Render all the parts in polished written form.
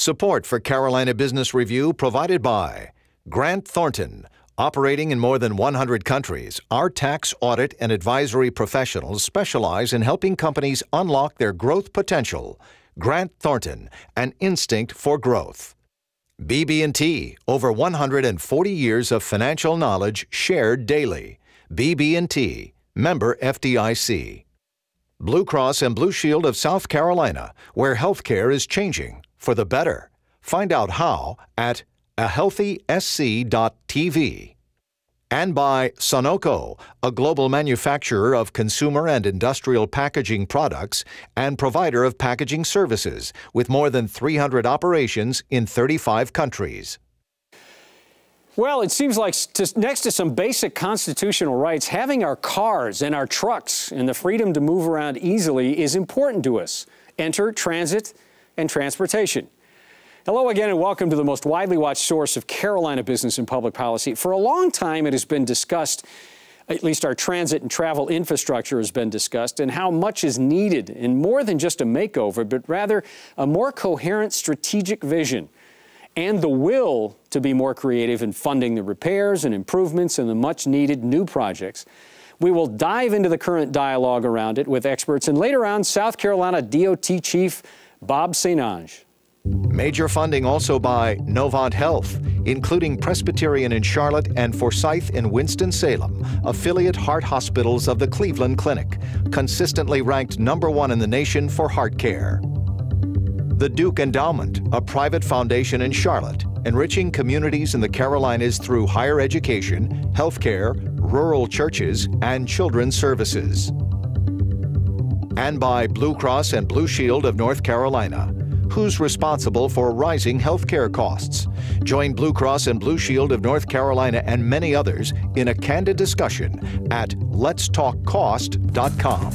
Support for Carolina Business Review provided by Grant Thornton. Operating in more than 100 countries, our tax, audit, and advisory professionals specialize in helping companies unlock their growth potential. Grant Thornton, an instinct for growth. BB&T, over 140 years of financial knowledge shared daily. BB&T, member FDIC. Blue Cross and Blue Shield of South Carolina, where healthcare is changing for the better. Find out how at ahealthysc.tv. And by Sunoco, a global manufacturer of consumer and industrial packaging products and provider of packaging services with more than 300 operations in 35 countries. Well, it seems like next to some basic constitutional rights, having our cars and our trucks and the freedom to move around easily is important to us. Enter transit and transportation. Hello again and welcome to the most widely watched source of Carolina business and public policy. For a long time it has been discussed, at least our transit and travel infrastructure has been discussed, and how much is needed in more than just a makeover, but rather a more coherent strategic vision and the will to be more creative in funding the repairs and improvements and the much needed new projects. We will dive into the current dialogue around it with experts, and later on, South Carolina DOT Chief Bob St. Onge. Major funding also by Novant Health, including Presbyterian in Charlotte and Forsyth in Winston-Salem, affiliate heart hospitals of the Cleveland Clinic, consistently ranked #1 in the nation for heart care. The Duke Endowment, a private foundation in Charlotte, enriching communities in the Carolinas through higher education, healthcare, rural churches, and children's services. And by Blue Cross and Blue Shield of North Carolina. Who's responsible for rising healthcare costs? Join Blue Cross and Blue Shield of North Carolina and many others in a candid discussion at letstalkcost.com.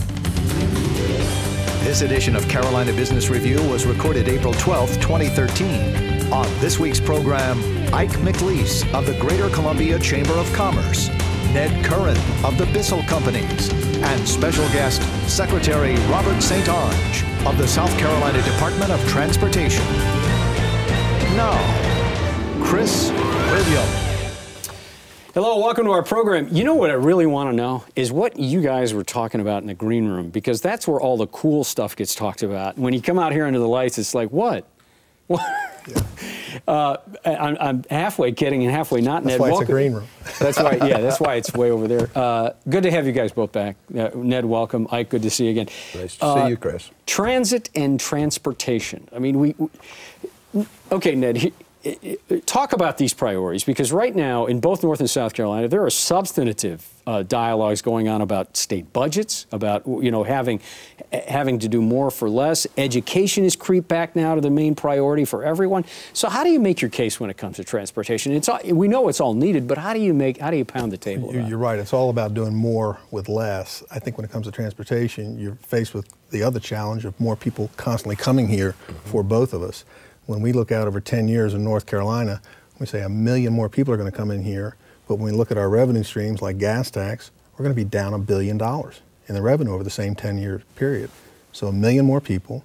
This edition of Carolina Business Review was recorded April 12, 2013. On this week's program, Ike McLeese of the Greater Columbia Chamber of Commerce, Ned Curran of the Bissell Companies, and special guest, Secretary Robert St. Onge of the South Carolina Department of Transportation. Now, Chris William. Hello, welcome to our program. You know what I really want to know is what you guys were talking about in the green room, because that's where all the cool stuff gets talked about. When you come out here under the lights, it's like, what? What? Yeah. I'm halfway kidding and halfway not. That's Ned, why welcome. It's a green room. That's why, yeah, that's why it's way over there. Good to have you guys both back. Ned, welcome. Ike, good to see you again. Nice to see you, Chris. Transit and transportation. I mean, okay, Ned, talk about these priorities, because right now in both North and South Carolina there are substantive dialogues going on about state budgets, about having to do more for less. Education has creeped back now to the main priority for everyone. So how do you make your case when it comes to transportation? We know it's all needed, but how do you pound the table? You're right. It's all about doing more with less. I think when it comes to transportation, you're faced with the other challenge of more people constantly coming here for both of us. When we look out over 10 years in North Carolina, we say 1 million more people are going to come in here. But when we look at our revenue streams like gas tax, we're going to be down $1 billion in the revenue over the same 10-year period. So 1 million more people,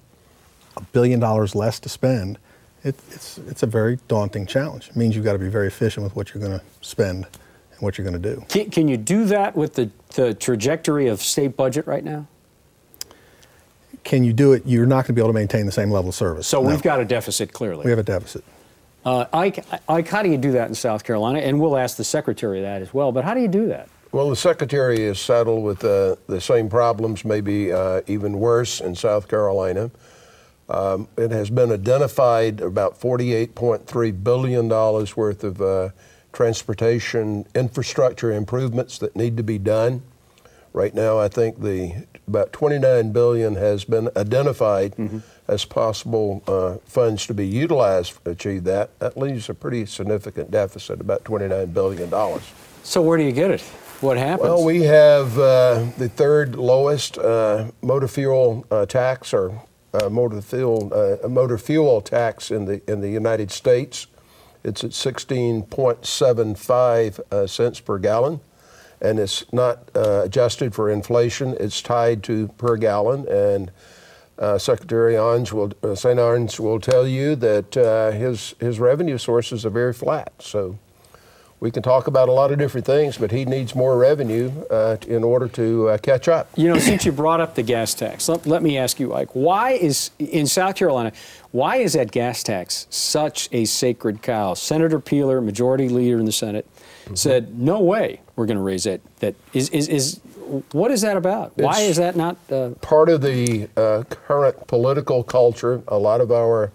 $1 billion less to spend. It's a very daunting challenge. It means you've got to be very efficient with what you're going to spend and what you're going to do. Can you do that with the trajectory of state budget right now? Can you do it? You're not going to be able to maintain the same level of service. So we've got a deficit, clearly. We have a deficit. Ike, how do you do that in South Carolina? And we'll ask the Secretary that as well, but how do you do that? Well, the Secretary is saddled with the same problems, maybe even worse in South Carolina. It has been identified about $48.3 billion worth of transportation infrastructure improvements that need to be done. Right now, I think about $29 billion has been identified as possible funds to be utilized to achieve that. That leaves a pretty significant deficit, about $29 billion. So where do you get it? What happens? Well, we have the third lowest motor fuel tax, or motor fuel tax in the United States. It's at 16.75 cents per gallon. And it's not adjusted for inflation. It's tied to per gallon, and Secretary St. Onge will tell you that his revenue sources are very flat. So we can talk about a lot of different things, but he needs more revenue in order to catch up. You know, since you brought up the gas tax, let me ask you, Ike, why is, in South Carolina, why is that gas tax such a sacred cow? Senator Peeler, majority leader in the Senate, said, no way we're going to raise that. What is that about? Why is that not? Part of the current political culture. A lot of our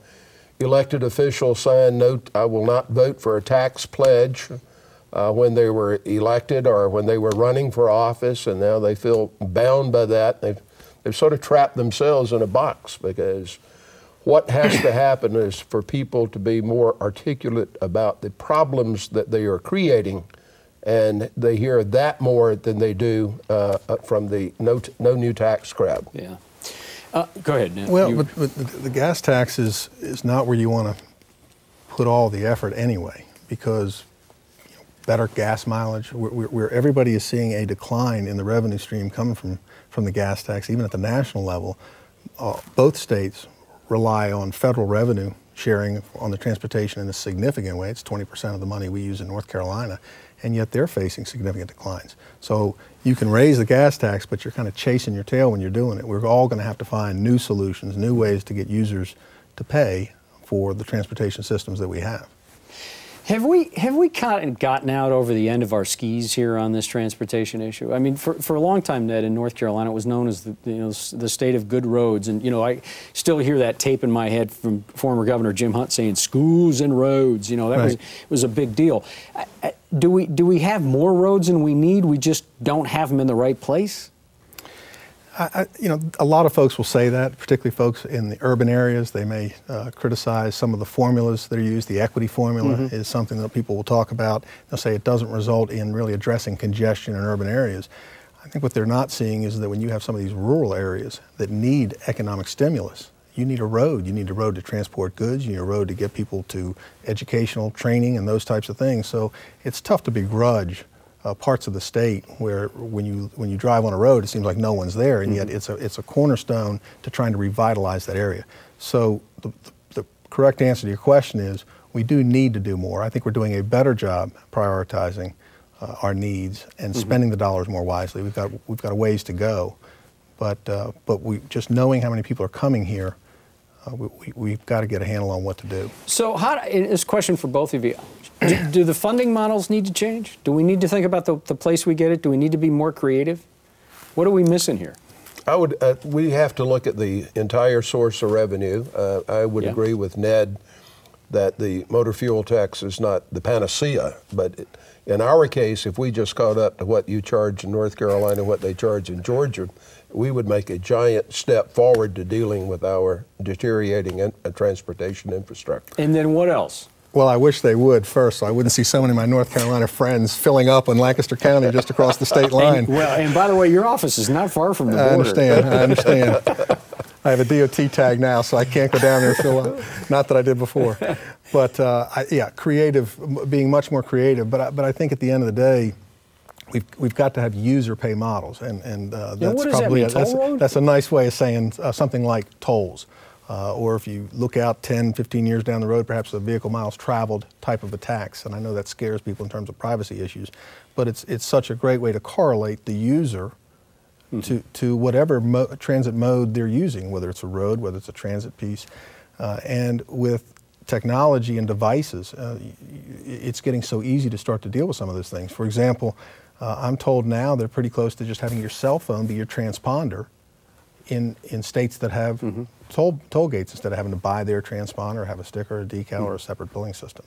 elected officials signed I will not vote for a tax pledge when they were elected or when they were running for office, and now they feel bound by that. They've sort of trapped themselves in a box, because what has to happen is for people to be more articulate about the problems that they are creating, and they hear that more than they do from the no new tax crowd. Yeah. Go ahead, Ned. Well, but the gas tax is not where you want to put all the effort anyway, because better gas mileage, where everybody is seeing a decline in the revenue stream coming from the gas tax, even at the national level. Both states rely on federal revenue sharing on the transportation in a significant way. It's 20% of the money we use in North Carolina, and yet they're facing significant declines. So you can raise the gas tax, but you're kind of chasing your tail when you're doing it. We're all going to have to find new solutions, new ways to get users to pay for the transportation systems that we have. Have we kind of gotten out over the end of our skis here on this transportation issue? I mean, for a long time, Ned, in North Carolina, it was known as the state of good roads, and I still hear that tape in my head from former Governor Jim Hunt saying schools and roads. That was a big deal. Do we have more roads than we need? We just don't have them in the right place? A lot of folks will say that, particularly folks in the urban areas. They may criticize some of the formulas that are used. The equity formula is something that people will talk about. They'll say it doesn't result in really addressing congestion in urban areas. I think what they're not seeing is that when you have some of these rural areas that need economic stimulus, you need a road. You need a road to transport goods. You need a road to get people to educational training and those types of things. So it's tough to begrudge parts of the state where when you drive on a road, it seems like no one's there, and yet it's a cornerstone to trying to revitalize that area. So the correct answer to your question is we do need to do more. I think we're doing a better job prioritizing our needs and spending the dollars more wisely. We've got a ways to go, but we just knowing how many people are coming here, we've got to get a handle on what to do. So this question for both of you. Do the funding models need to change? Do we need to think about the place we get it? Do we need to be more creative? What are we missing here? We have to look at the entire source of revenue. I would agree with Ned that the motor fuel tax is not the panacea, but in our case, if we just caught up to what you charge in North Carolina, what they charge in Georgia, we would make a giant step forward to dealing with our deteriorating transportation infrastructure. And then what else? Well, I wish they would first, so I wouldn't see so many of my North Carolina friends filling up in Lancaster County just across the state line. And by the way, your office is not far from the border. I understand. I have a DOT tag now, so I can't go down there and fill up. Not that I did before. But yeah, creative, being much more creative. But I think at the end of the day, we've got to have user pay models, and that's probably that's a nice way of saying something like tolls. Or if you look out 10, 15 years down the road, perhaps a vehicle miles traveled type of a tax. And I know that scares people in terms of privacy issues, but it's such a great way to correlate the user to whatever transit mode they're using, whether it's a road, whether it's a transit piece. And with technology and devices, it's getting so easy to start to deal with some of those things. For example, I'm told now they're pretty close to just having your cell phone be your transponder in states that have toll gates, instead of having to buy their transponder, have a sticker, a decal, or a separate billing system.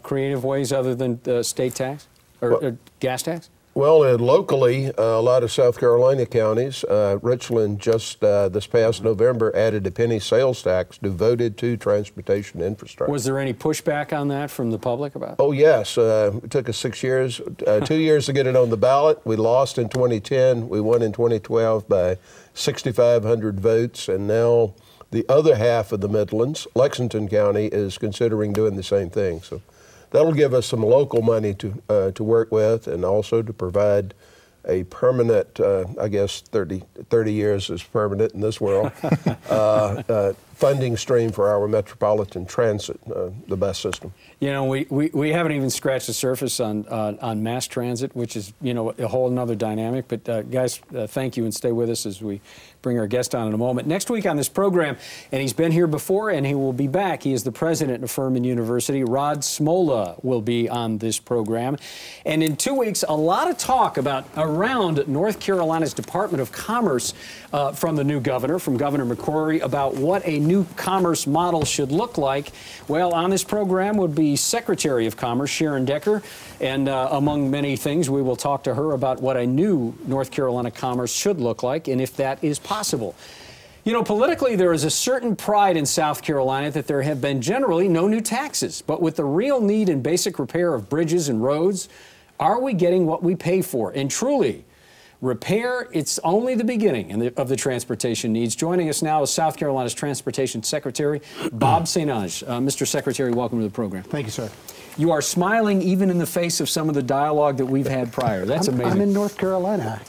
Creative ways other than state tax or gas tax? Well, locally, a lot of South Carolina counties, Richland just this past November added a penny sales tax devoted to transportation infrastructure. Was there any pushback on that from the public about it? Oh, yes. It took us 6 years, 2 years to get it on the ballot. We lost in 2010. We won in 2012 by 6,500 votes, and now the other half of the Midlands, Lexington County, is considering doing the same thing. So that'll give us some local money to work with, and also to provide a permanent, I guess 30 years is permanent in this world, funding stream for our metropolitan transit, the bus system. You know, we haven't even scratched the surface on mass transit, which is, you know, a whole nother dynamic. But guys, thank you, and stay with us as we bring our guest on in a moment. Next week on this program, and he's been here before and he will be back, he is the president of Furman University. Rod Smola will be on this program. And in 2 weeks, a lot of talk around North Carolina's Department of Commerce from the new governor, from Governor McCrory, about what a new commerce model should look like. Well, on this program would be Secretary of Commerce Sharon Decker, and among many things, we will talk to her about what a new North Carolina commerce should look like and if that is possible. You know, politically, there is a certain pride in South Carolina that there have been generally no new taxes. But with the real need and basic repair of bridges and roads, are we getting what we pay for? And truly, repair, it's only the beginning of the transportation needs. Joining us now is South Carolina's Transportation Secretary, Bob St. Onge. Mr. Secretary, welcome to the program. Thank you, sir. You are smiling even in the face of some of the dialogue that we've had prior. That's amazing. I'm in North Carolina.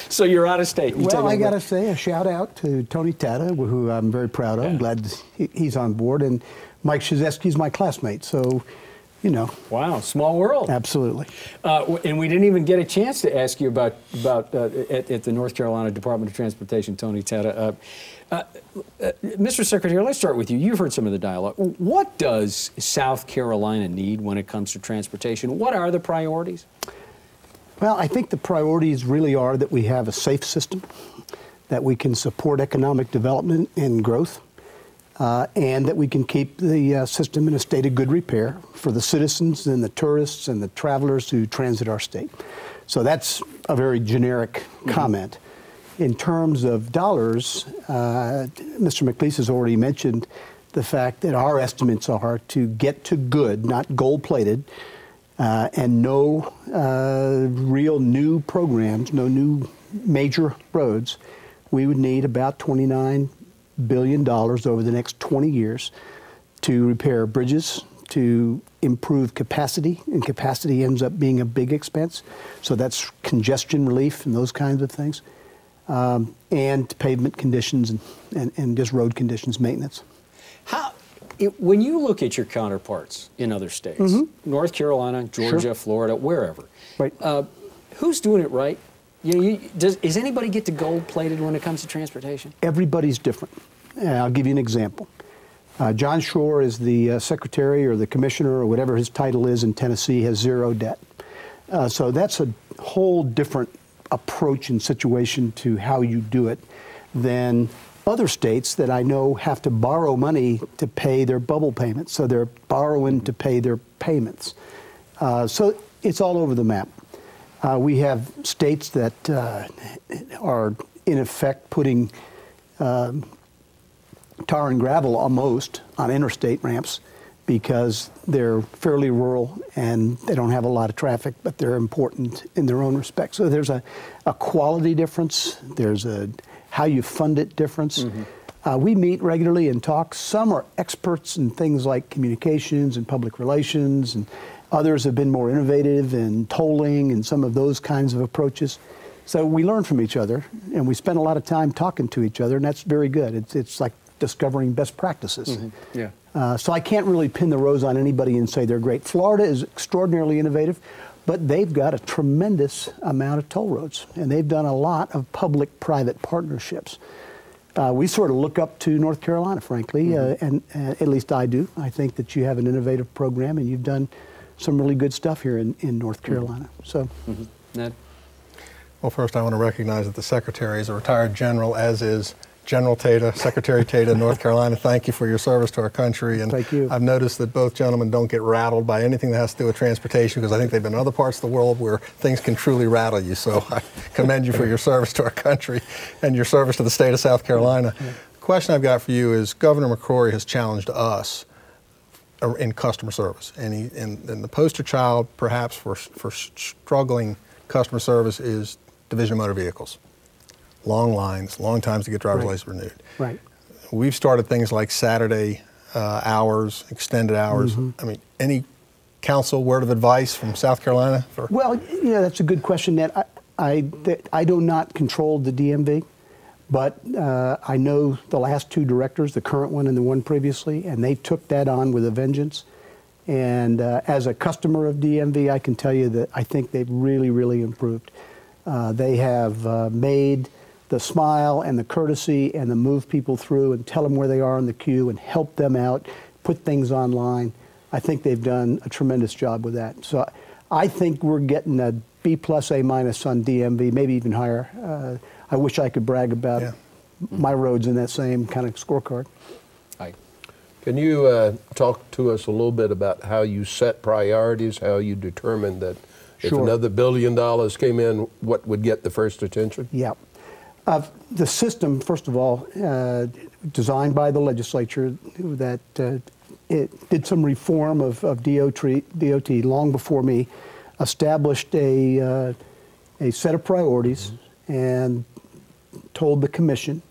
So you're out of state. Well, I got to say a shout out to Tony Tata, who I'm very proud of. I'm glad he's on board. And Mike Krzyzewski's my classmate. So, you know. Wow, small world. Absolutely. And we didn't even get a chance to ask you about at the North Carolina Department of Transportation, Tony Tata. Mr. Secretary, let's start with you. You've heard some of the dialogue. What does South Carolina need when it comes to transportation? What are the priorities? Well, I think the priorities really are that we have a safe system, that we can support economic development and growth, and that we can keep the system in a state of good repair for the citizens and the tourists and the travelers who transit our state. So that's a very generic comment. In terms of dollars, Mr. McLeese has already mentioned the fact that our estimates are to get to good, not gold-plated, and no real new programs, no new major roads. We would need about $29 billion over the next 20 years to repair bridges, to improve capacity, and capacity ends up being a big expense. So that's congestion relief and those kinds of things. And pavement conditions and just road conditions maintenance. When you look at your counterparts in other states, North Carolina, Georgia, Florida, wherever, right. Who's doing it right? Does anybody get to gold-plated when it comes to transportation? Everybody's different. I'll give you an example. John Shore is the secretary or the commissioner or whatever his title is in Tennessee, has zero debt. So that's a whole different approach and situation to how you do it than other states that I know have to borrow money to pay their bubble payments. So they're borrowing to pay their payments. So it's all over the map. We have states that are in effect putting tar and gravel almost on interstate ramps because they're fairly rural and they don't have a lot of traffic, but they're important in their own respect. So there's a quality difference. There's a how you fund it difference. We meet regularly and talk. Some are experts in things like communications and public relations, and others have been more innovative in tolling and some of those kinds of approaches. So we learn from each other, and we spend a lot of time talking to each other, and that's very good. It's like discovering best practices. Yeah. So I can't really pin the rose on anybody and say they're great. Florida is extraordinarily innovative, but they've got a tremendous amount of toll roads, and they've done a lot of public-private partnerships. We sort of look up to North Carolina, frankly, and at least I do. I think that you have an innovative program, and you've done some really good stuff here in North Carolina. So, Ned? Well, first I want to recognize that the Secretary is a retired general, as is General Tata, Secretary Tata of North Carolina. Thank you for your service to our country. And thank you. I've noticed that both gentlemen don't get rattled by anything that has to do with transportation, because I think they've been in other parts of the world where things can truly rattle you. So I commend you for your service to our country and your service to the state of South Carolina. The question I've got for you is, Governor McCrory has challenged us in customer service. And the poster child, perhaps, for struggling customer service is Division of Motor Vehicles. Long lines, long times to get driver's license renewed. Right. We've started things like Saturday hours, extended hours. I mean, any counsel, word of advice from South Carolina? Well, yeah, that's a good question, Ned. I do not control the DMV, but I know the last two directors, the current one and the one previously, and they took that on with a vengeance. And as a customer of DMV, I can tell you that I think they've really, really improved. They have made the smile and the courtesy and the move people through and tell them where they are in the queue and help them out, put things online. I think they've done a tremendous job with that. So I think we're getting a B+, A- on DMV, maybe even higher. I wish I could brag about my roads in that same kind of scorecard. Can you talk to us a little bit about how you set priorities, how you determine that if another $1 billion came in, what would get the first attention? Yeah. The system, first of all, designed by the legislature that it did some reform of DOT long before me, established a set of priorities and told the commission,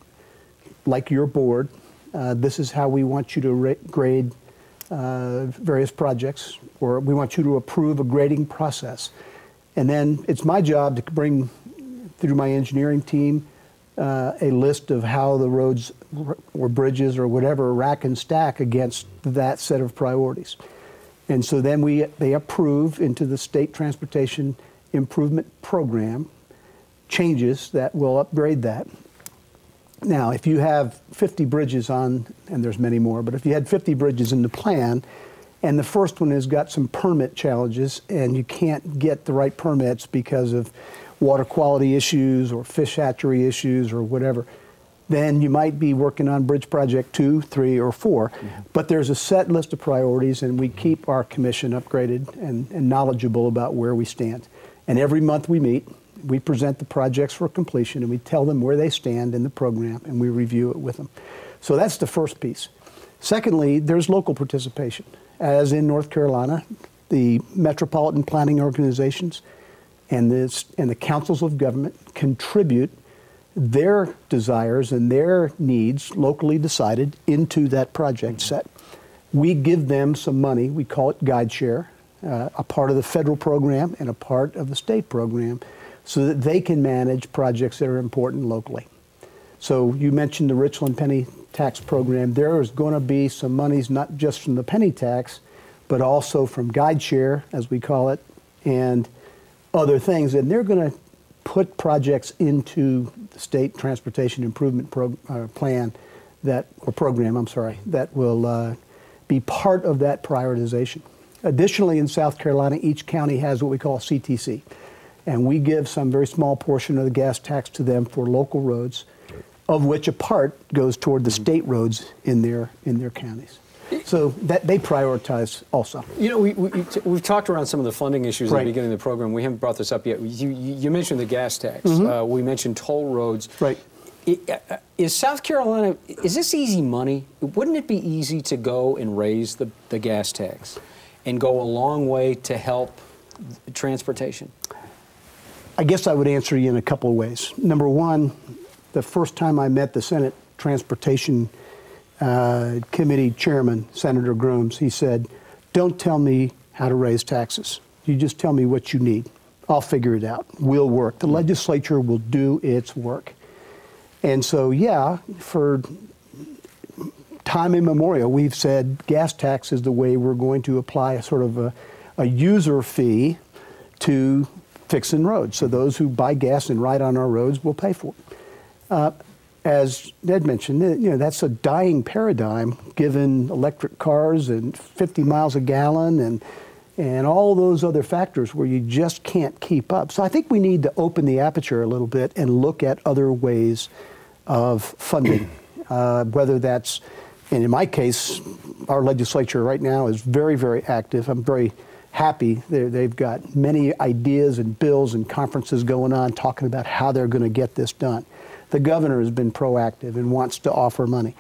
like your board, this is how we want you to grade various projects, or we want you to approve a grading process. And then it's my job to bring, through my engineering team, a list of how the roads or bridges or whatever rack and stack against that set of priorities. And so then they approve into the State Transportation Improvement Program changes that will upgrade that. Now, if you have 50 bridges on, and there's many more, but if you had 50 bridges in the plan, and the first one has got some permit challenges, and you can't get the right permits because of water quality issues or fish hatchery issues or whatever, then you might be working on bridge project 2, 3, or 4. But there's a set list of priorities, and we keep our commission upgraded and knowledgeable about where we stand. And every month we meet, we present the projects for completion, and we tell them where they stand in the program, and we review it with them. So that's the first piece. Secondly, there's local participation. As in North Carolina, the metropolitan planning organizations and the councils of government contribute their desires and their needs, locally decided, into that project set. We give them some money, we call it guide share, a part of the federal program and a part of the state program, so that they can manage projects that are important locally. So you mentioned the Richland penny tax program. There is going to be some monies not just from the penny tax, but also from guide share, as we call it, and other things. And they're going to put projects into the State Transportation Improvement Plan program, that will be part of that prioritization. Additionally, in South Carolina, each county has what we call CTC. And we give some very small portion of the gas tax to them for local roads, of which a part goes toward the state roads in their counties. So that they prioritize also. You know, we've talked around some of the funding issues at the beginning of the program. We haven't brought this up yet. You mentioned the gas tax. We mentioned toll roads. Right. Is South Carolina, is this easy money? Wouldn't it be easy to go and raise the gas tax and go a long way to help transportation? I guess I would answer you in a couple of ways. Number one, the first time I met the Senate Transportation Committee Chairman, Senator Grooms, he said, "Don't tell me how to raise taxes. You just tell me what you need. I'll figure it out. We'll work. The legislature will do its work." And so, yeah, for time immemorial, we've said gas tax is the way we're going to apply a sort of a user fee to fixing roads. So those who buy gas and ride on our roads will pay for it. As Ned mentioned, you know, that's a dying paradigm given electric cars and 50 miles a gallon and all those other factors where you just can't keep up. So I think we need to open the aperture a little bit and look at other ways of funding, whether that's, and in my case, our legislature right now is very, very active. I'm very happy. They've got many ideas and bills and conferences going on talking about how they're going to get this done. The governor has been proactive and wants to offer money.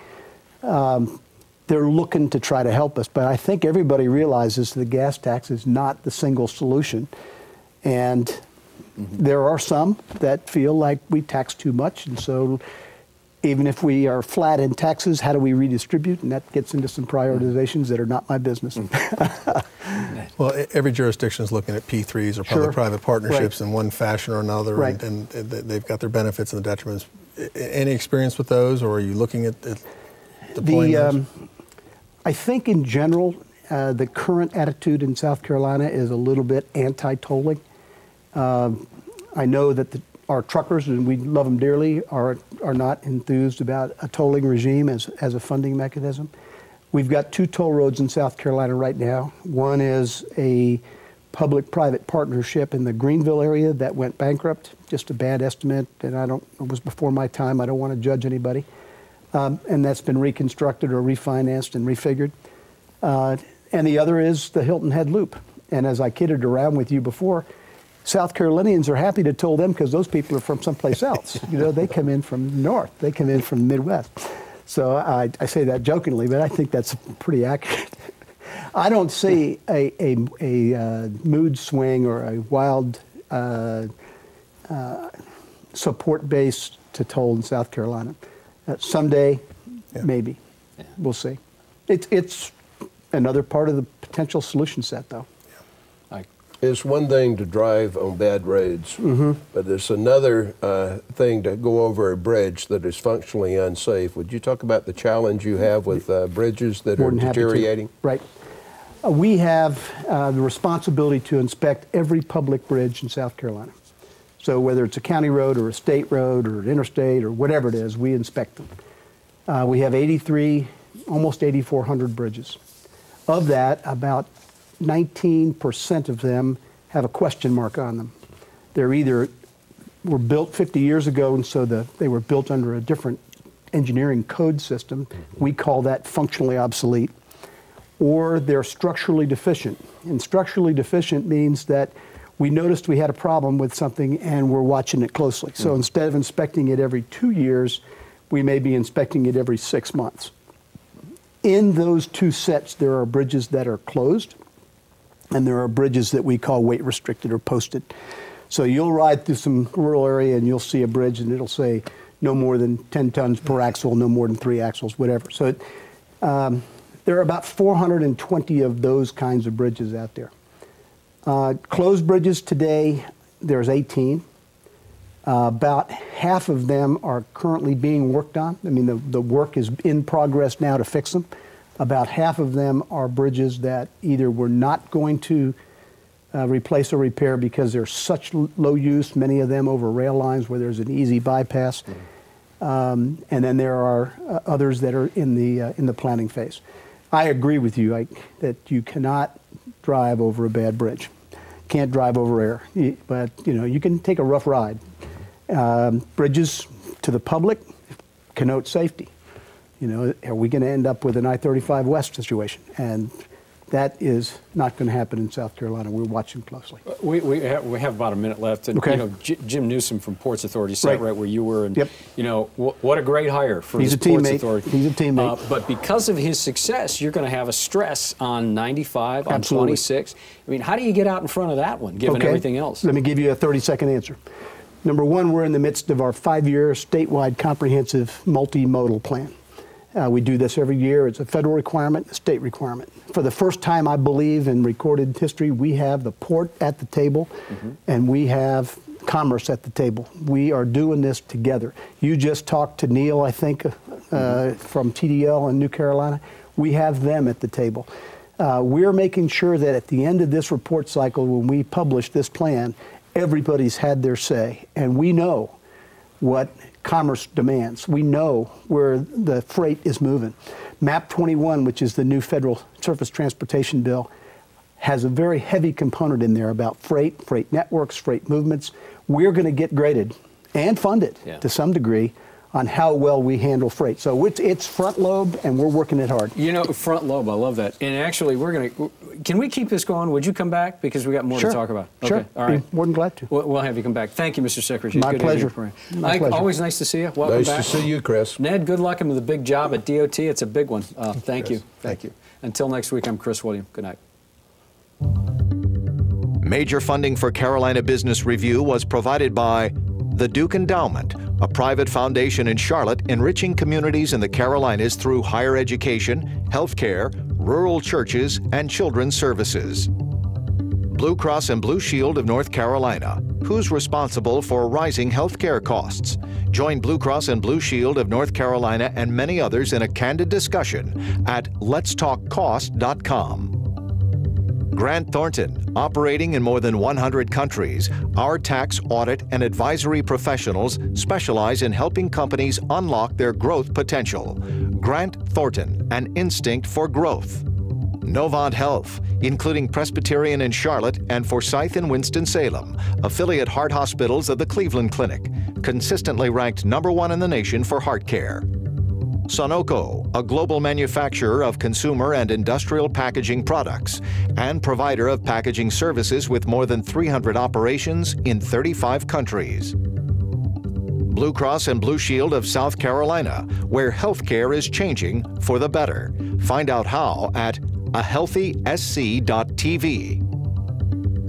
They're looking to try to help us, but I think everybody realizes the gas tax is not the single solution. And there are some that feel like we tax too much, and so Even if we are flat in taxes, how do we redistribute? And that gets into some prioritizations that are not my business. Well, every jurisdiction is looking at P3s or public-private partnerships in one fashion or another, and they've got their benefits and the detriments. Any experience with those, or are you looking at deploying those? I think in general, the current attitude in South Carolina is a little bit anti-tolling. I know that our truckers, and we love them dearly, are not enthused about a tolling regime as a funding mechanism. We've got 2 toll roads in South Carolina right now. One is a public-private partnership in the Greenville area that went bankrupt, just a bad estimate, and it was before my time. I don't want to judge anybody. And that's been reconstructed or refinanced and refigured. And the other is the Hilton Head Loop. And as I kidded around with you before, South Carolinians are happy to toll them because those people are from someplace else. You know, they come in from north. They come in from the Midwest. So I say that jokingly, but I think that's pretty accurate. I don't see a mood swing or a wild support base to toll in South Carolina. Someday, maybe. Yeah. We'll see. It's another part of the potential solution set, though. It's one thing to drive on bad roads, but it's another thing to go over a bridge that is functionally unsafe. Would you talk about the challenge you have with bridges that are deteriorating? Right. We have the responsibility to inspect every public bridge in South Carolina. So whether it's a county road or a state road or an interstate or whatever it is, we inspect them. We have 83, almost 8,400 bridges. Of that, about 19% of them have a question mark on them. They're either were built 50 years ago, and so they were built under a different engineering code system. We call that functionally obsolete. Or they're structurally deficient. And structurally deficient means that we noticed we had a problem with something and we're watching it closely. So instead of inspecting it every 2 years, we may be inspecting it every 6 months. In those 2 sets, there are bridges that are closed, and there are bridges that we call weight restricted or posted. So you'll ride through some rural area and you'll see a bridge and it'll say no more than 10 tons per axle, no more than 3 axles, whatever. So there are about 420 of those kinds of bridges out there. Closed bridges today, there's 18. About half of them are currently being worked on. I mean, the work is in progress now to fix them. About half of them are bridges that either we're not going to replace or repair because they're such low use, many of them over rail lines where there's an easy bypass. And then there are others that are in the planning phase. I agree with you, Ike, that you cannot drive over a bad bridge. Can't drive over air, but you can take a rough ride. Bridges to the public connote safety. Are we going to end up with an I-35 West situation? And that is not going to happen in South Carolina. We're watching closely. We have about a minute left. And, Jim Newsom from Ports Authority sat right where you were. And, what a great hire for He's this a teammate. Ports Authority. He's a teammate. But because of his success, you're going to have a stress on 95, on 26. I mean, how do you get out in front of that one, given everything else? Let me give you a 30-second answer. Number one, we're in the midst of our 5-year statewide comprehensive multimodal plan. We do this every year. It's a federal requirement, a state requirement. For the first time, I believe, in recorded history, we have the port at the table, and we have commerce at the table. We are doing this together. You just talked to Neil, I think, from TDL in New Carolina. We have them at the table. We're making sure that at the end of this report cycle, when we publish this plan, everybody's had their say, and we know what commerce demands. We know where the freight is moving. MAP 21, which is the new federal surface transportation bill, has a very heavy component in there about freight networks, freight movements. We're going to get graded and funded to some degree on how well we handle freight. So it's front lobe, and we're working it hard. Front lobe, I love that. And actually, can we keep this going? Would you come back? Because we got more to talk about. Sure. Okay. All right. More than glad to. We'll have you come back. Thank you, Mr. Secretary. My pleasure. Mike, always nice to see you. Welcome back. Nice to see you, Chris. Ned, good luck with the big job at DOT. It's a big one. Thank you. Thank you. Until next week, I'm Chris William. Good night. Major funding for Carolina Business Review was provided by the Duke Endowment, a private foundation in Charlotte enriching communities in the Carolinas through higher education, healthcare, rural churches, and children's services. Blue Cross and Blue Shield of North Carolina. Who's responsible for rising healthcare costs? Join Blue Cross and Blue Shield of North Carolina and many others in a candid discussion at letstalkcost.com. Grant Thornton, operating in more than 100 countries, our tax, audit, and advisory professionals specialize in helping companies unlock their growth potential. Grant Thornton, an instinct for growth. Novant Health, including Presbyterian in Charlotte and Forsyth in Winston-Salem, affiliate heart hospitals of the Cleveland Clinic, consistently ranked #1 in the nation for heart care. Sunoco, a global manufacturer of consumer and industrial packaging products and provider of packaging services with more than 300 operations in 35 countries. Blue Cross and Blue Shield of South Carolina, where healthcare is changing for the better. Find out how at ahealthysc.tv.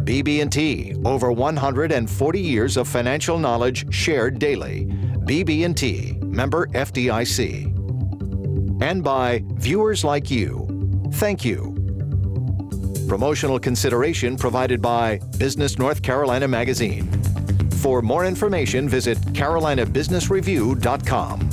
BB&T, over 140 years of financial knowledge shared daily. BB&T, member FDIC. And by viewers like you. Thank you. Promotional consideration provided by Business North Carolina Magazine. For more information, visit carolinabusinessreview.com.